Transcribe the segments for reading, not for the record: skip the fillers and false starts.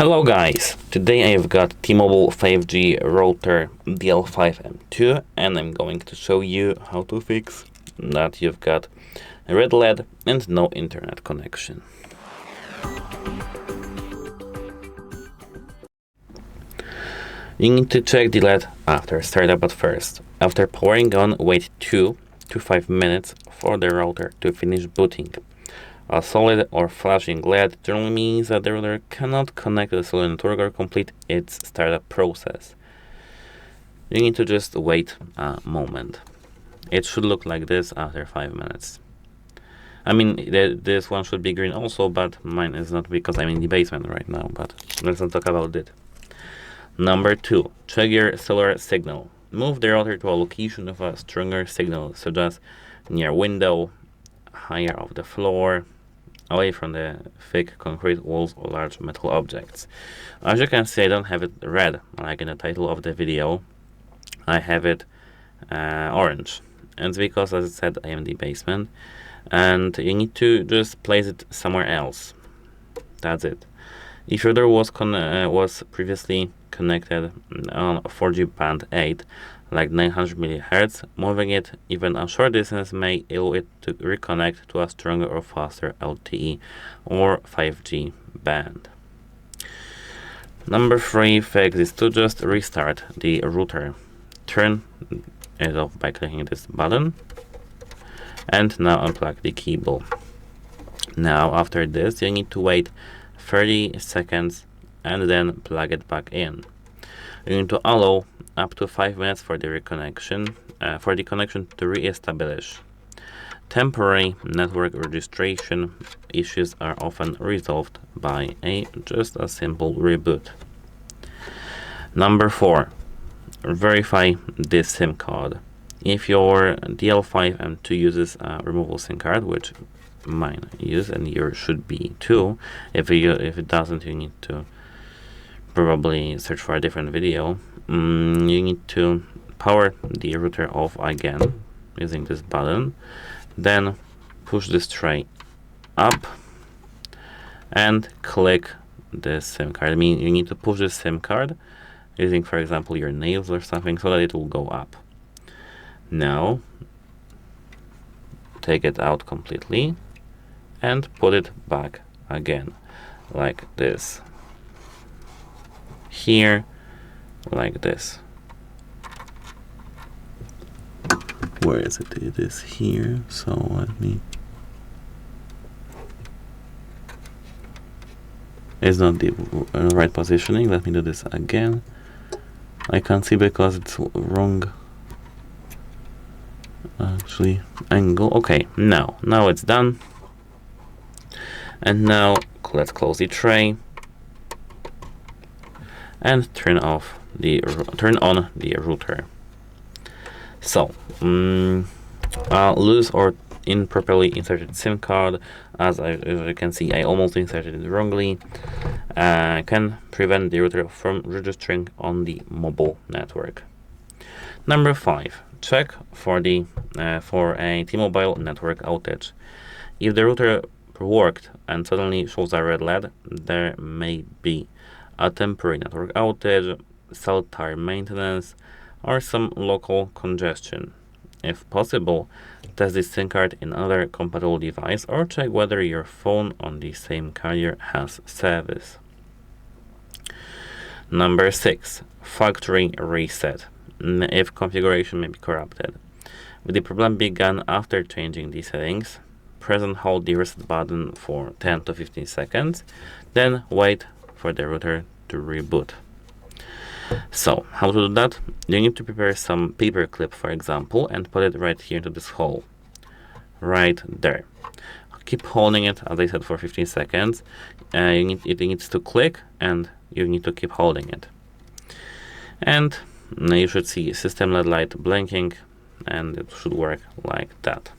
Hello guys, today I've got T-Mobile 5G router DL5M2 and I'm going to show you how to fix that you've got a red LED and no internet connection. You need to check the LED after startup at first. After powering on, wait 2 to 5 minutes for the router to finish booting. A solid or flashing LED generally means that the router cannot connect to the cellular network or complete its startup process. You need to just wait a moment. It should look like this after 5 minutes. I mean, this one should be green also, but mine is not because I'm in the basement right now, but let's not talk about it. Number 2, check your cellular signal. Move the router to a location of a stronger signal, such as near window, higher off the floor, away from the thick concrete walls or large metal objects. As you can see, I don't have it red like in the title of the video. I have it orange. And it's because, as I said, I am in the basement and you need to just place it somewhere else. That's it. If your router was previously connected on 4G band 8, like 900 MHz, moving it even a short distance may allow it to reconnect to a stronger or faster LTE or 5G band. Number 3 fix is to just restart the router. Turn it off by clicking this button and now unplug the cable. Now after this you need to wait 30 seconds and then plug it back in. You need to allow up to 5 minutes for the reconnection, for the connection to re-establish. Temporary network registration issues are often resolved by just a simple reboot. Number 4, verify this SIM card. If your DL5M2 uses a removable SIM card, which mine use and yours should be too, if it doesn't, you need to probably search for a different video. You need to power the router off again using this button, then push this tray up and click this SIM card. I mean, you need to push this SIM card using, for example, your nails or something so that it will go up. Now take it out completely and put it back again like this. Here, like this. Where is it? It is here. So let me. It's not the right positioning. Let me do this again. I can't see because it's wrong. Actually, angle. Okay, now it's done. And now let's close the tray and turn on the router. So, loose or improperly inserted SIM card, as you can see, I almost inserted it wrongly, can prevent the router from registering on the mobile network. Number 5, check for a T-Mobile network outage. If the router worked and suddenly shows a red LED, there may be a temporary network outage, cell tower maintenance, or some local congestion. If possible, test the SIM card in another compatible device or check whether your phone on the same carrier has service. Number 6, factory reset, if configuration may be corrupted. If the problem began after changing the settings, press and hold the reset button for 10 to 15 seconds, then wait for the router to reboot. So, how to do that? You need to prepare some paperclip, for example, and put it right here into this hole. Right there. Keep holding it, as I said, for 15 seconds. It needs to click, and you need to keep holding it. And you should see system LED light blinking, and it should work like that.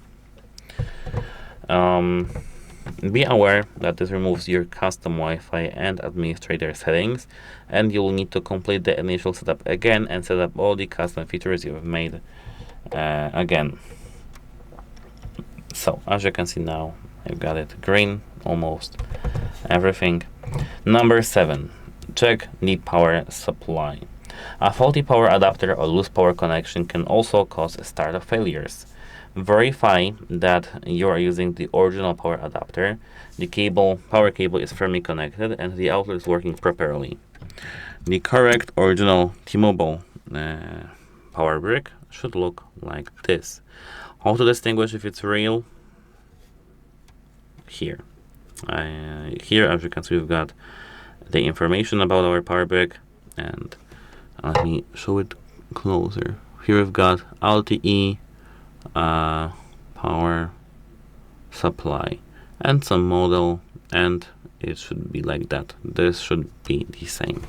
Be aware that this removes your custom Wi-Fi and administrator settings, and you'll need to complete the initial setup again and set up all the custom features you have made again. So, as you can see now, I've got it green, almost everything. Number 7, check the power supply. A faulty power adapter or loose power connection can also cause startup failures. Verify that you are using the original power adapter, the power cable is firmly connected, and the outlet is working properly. The correct original T-Mobile power brick should look like this. How to distinguish if it's real? Here. Here, as you can see, we've got the information about our power brick, and let me show it closer. Here we've got LTE power supply and some model, and it should be like that. This should be the same.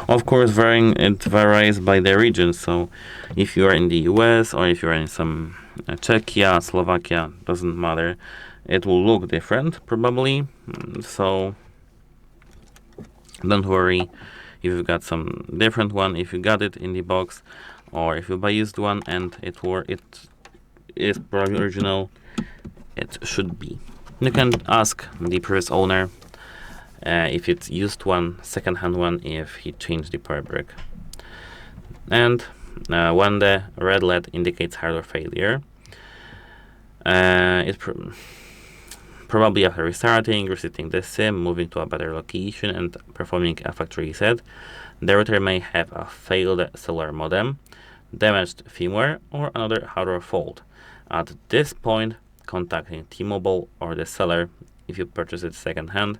Of course, it varies by the region. So if you are in the US or if you are in some Czechia, Slovakia, doesn't matter. It will look different probably. So don't worry if you've got some different one. If you got it in the box, or if you buy used one and it is probably original, it should be. You can ask the previous owner if it's used one, second-hand one, if he changed the power brick. And when the red LED indicates hardware failure, probably after restarting, resetting the SIM, moving to a better location, and performing a factory reset, the router may have a failed cellular modem, damaged firmware, or another hardware fault. At this point, contacting T-Mobile or the seller, if you purchase it second-hand,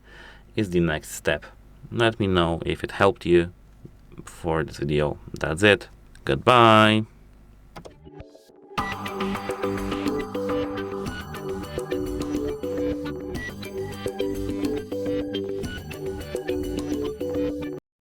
is the next step. Let me know if it helped you for this video. That's it. Goodbye.